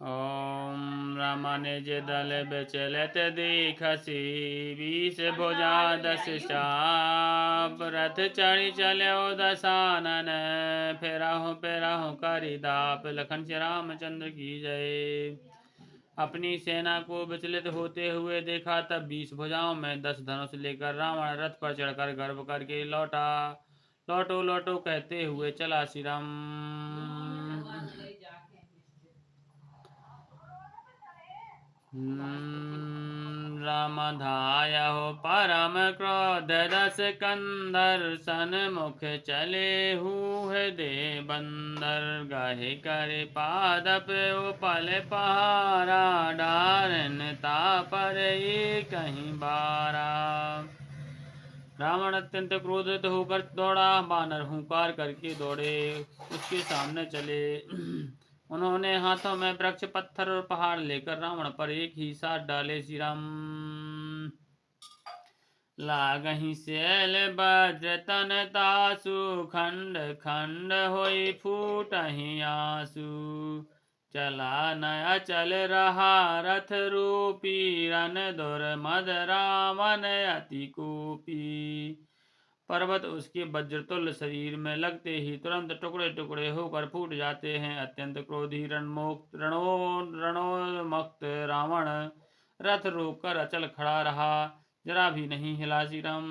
ओम रामाने जे दल बेचलत देखसी 20 भुजा 10 चाप रथ चढ़ी चलो दसानन फेराहु करी दाप लखन श्री रामचंद्र की जय। अपनी सेना को विचलित होते हुए देखा तब 20 भुजाओं में 10 धनुष लेकर रावण रथ पर चढ़कर गर्व करके लौटा। लौटो लौटो कहते हुए चला श्री राम। रामधायहो परम क्रोध दस कंदर सन्मुख चले हुए दे बंदर गहे करे पादप उपल पहारा डारन तापर कहीं बारा। रावण अत्यंत क्रोधित होकर दौड़ा। बानर हुंकार करके दौड़े उसके सामने चले। उन्होंने हाथों में वृक्ष पत्थर और पहाड़ लेकर रावण पर एक ही साथ डाले। श्री राम लागहि शैल वज्र तन तासु खंड खंड होई फूटहि आंसू। चला न अचल रहा रथ रूपी रन दुर्मद रावण अति कूपी। पर्वत उसके वज्रतुल्य शरीर में लगते ही तुरंत टुकड़े टुकड़े होकर फूट जाते हैं। अत्यंत क्रोधी रणोन्मुक्त रावण रथ रोककर अचल खड़ा रहा, जरा भी नहीं हिला। श्री राम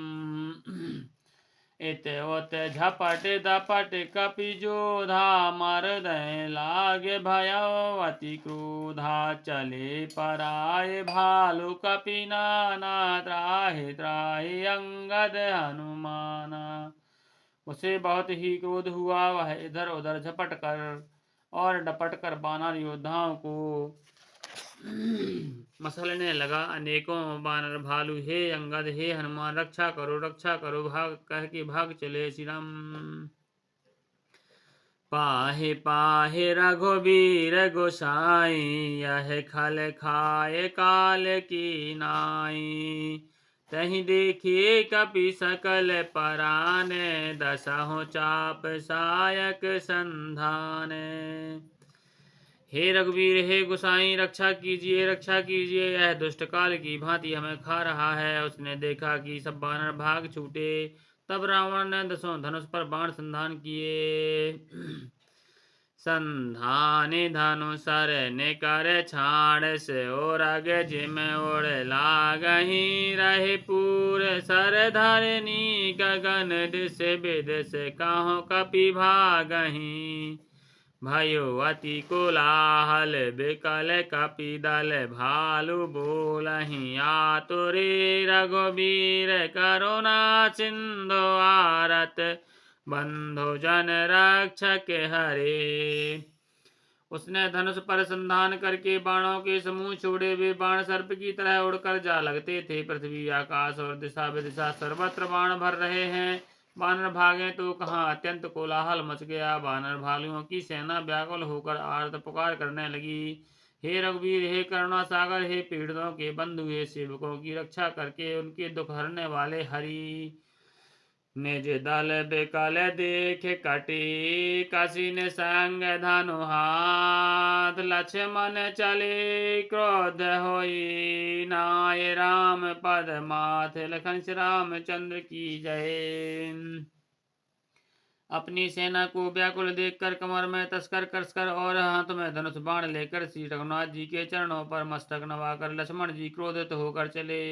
इत ओत झपट दपट कपि जोधा मर दय लागे भयो अति क्रोधा। चले पराय भालु कपि नाना त्राहि त्राहि अंगद हनुमाना। उसे बहुत ही क्रोध हुआ। वह इधर उधर झपट कर और डपट कर वानर योद्धाओं को मसलने लगा। अनेकों वानर भालू हे अंगद हे हनुमान रक्षा करो भाग कह के भाग चले। श्री राम पाहे पाहे रघुबीर गोसाई यह खल खाए काल की नाई। तहि देखिए कपि सकल पराने दसहु चाप सायक संधाने। हे रघुवीर हे गोसाई रक्षा कीजिए यह दुष्ट काल की भांति हमें खा रहा है। उसने देखा कि सब वानर भाग छूटे। तब रावण ने 10 धनुष पर बाण संधान किए। संधानी धनुषर निकर छाड़ से और आगे जिम उड़ लागही रहे पूर सर धरनी गगन दिश विदिश काहू कपि भागही। भयो अति कोलाहल बिकल कपि दल भालु बोलहि आतुरी रघुबीर करुणा सिंधु आरत बंधु जन रक्षक हरे। उसने धनुष पर संधान करके बाणों के समूह छोड़े। वे बाण सर्प की तरह उड़कर जा लगते थे। पृथ्वी आकाश और दिशा विदिशा सर्वत्र बाण भर रहे हैं। वानर भागे तो कहाँ अत्यंत कोलाहल मच गया। वानर भालुओं की सेना व्याकुल होकर आर्त पुकार करने लगी। हे रघुवीर हे करुणा सागर हे पीड़ितों के बंधु हे सेवकों की रक्षा करके उनके दुख हरने वाले हरि। निज दल बिकल देख कटी कसिन संग धनु हाथ। लक्ष्मण चले क्रोध होई नाय राम पद माथ। लखन श्री रामचंद्र की जय। अपनी सेना को व्याकुल देखकर कमर में तस्कर कसकर और हाथ में धनुष बाण लेकर श्री रघुनाथ जी के चरणों पर मस्तक नवाकर लक्ष्मण जी क्रोधित होकर चले।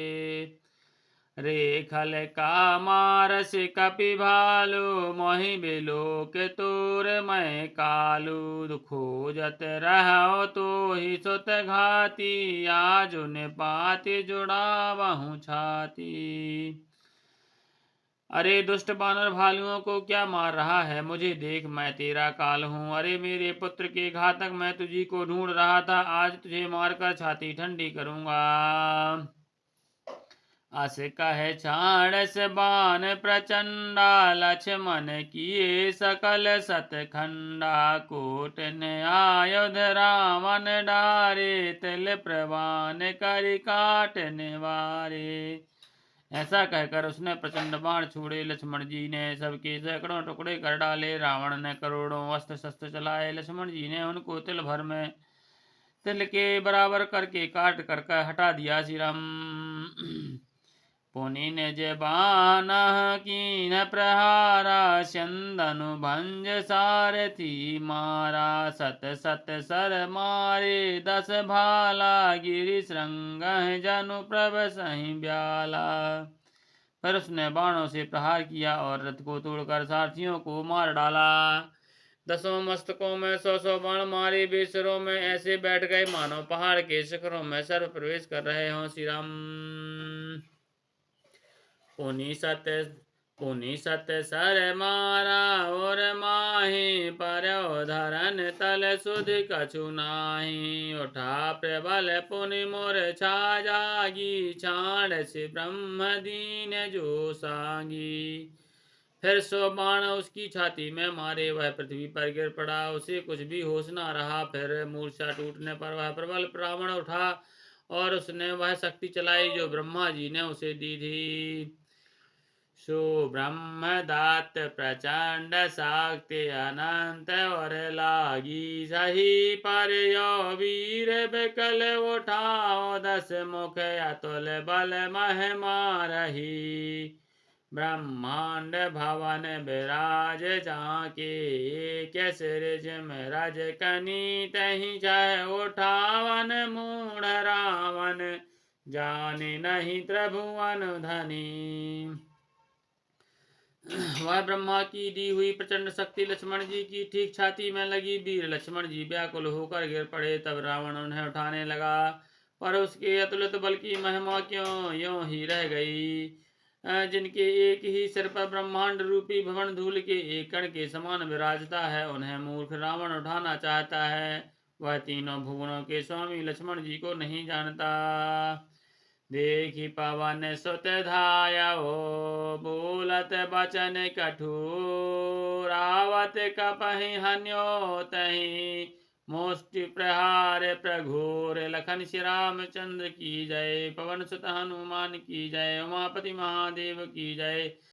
रेखल का मारस कपि भालु मोहि बिलोक तोर मैं कालू। खोजत रहो तो ही सुत घाती आजुन पाति जुड़ावहु छाती। अरे दुष्ट बानर भालुओं को क्या मार रहा है? मुझे देख मैं तेरा काल हूँ। अरे मेरे पुत्र के घातक मैं तुझी को ढूंढ रहा था। आज तुझे मारकर छाती ठंडी करूंगा। अस कह छाणस बाण प्रचंडा लक्ष्मण किए सकल सतखंडा। कोटन आयुध रावण डारे तिल प्रवान करि काट निवारे। ऐसा कहकर उसने प्रचंड बाण छोड़े। लक्ष्मण जी ने सबके सैकड़ों टुकड़े कर डाले। रावण ने करोड़ों अस्त्र शस्त्र चलाए। लक्ष्मण जी ने उनको तिल भर में तिल के बराबर करके काट कर हटा दिया श्री राम। पुनि निज बानः कीन प्रहारा, स्यंदनु भंज सारथी मारा। सत सत सर मारे 10 भाला, गिरि श्रृंग जनु प्रभ सही ब्याला। फिर उसने बाणों से प्रहार किया और रथ को तोड़कर सारथियों को मार डाला। 10 मस्तकों में 100 बाण मारे, वे सिरों में ऐसे बैठ गए मानो पहाड़ के शिखरों में सर्व प्रवेश कर रहे हों श्री राम। पुनि सत सर मारा, और माही पर्यो धरन तल सुध कछु नाही। उठा प्रबल पुनि मोर छा जागी, छाड़ से ब्रह्म दीन जो सागी। फिर 100 बाण उसकी छाती में मारे, वह पृथ्वी पर गिर पड़ा, उसे कुछ भी होश न रहा। फिर मूर्छा टूटने पर वह प्रबल रावण उठा और उसने वह शक्ति चलाई जो ब्रह्मा जी ने उसे दी थी। सो ब्रह्म दात प्रचंड शक्ति अनंत, और लागी सही पर यो वीर बिकल उठाओ। 10 मुख अतुल बल मह मारही, ब्रह्मांड भवन विराज जाके। एक सिरज में रज कनी, तही जय उठावन मूढ़ रावण, जाने नहीं त्रिभुवन धनी। वह ब्रह्मा की दी हुई प्रचंड शक्ति लक्ष्मण जी की ठीक छाती में लगी। वीर लक्ष्मण जी व्याकुल होकर गिर पड़े। तब रावण उन्हें उठाने लगा, पर उसके अतुलित बल की महिमा क्यों यों ही रह गई। जिनके एक ही सिर पर ब्रह्मांड रूपी भवन धूल के एक कण के समान विराजता है, उन्हें मूर्ख रावण उठाना चाहता है। वह तीनों भुवनों के स्वामी लक्ष्मण जी को नहीं जानता। देखी पवन सुत धायहो, बोलत बचन कठोर। आवत कपहि हन्यो तहि, मुष्टि प्रहार प्रघोर। लखन श्री रामचंद्र की जय, पवन सुत हनुमान की जय, उमापति महादेव की जय।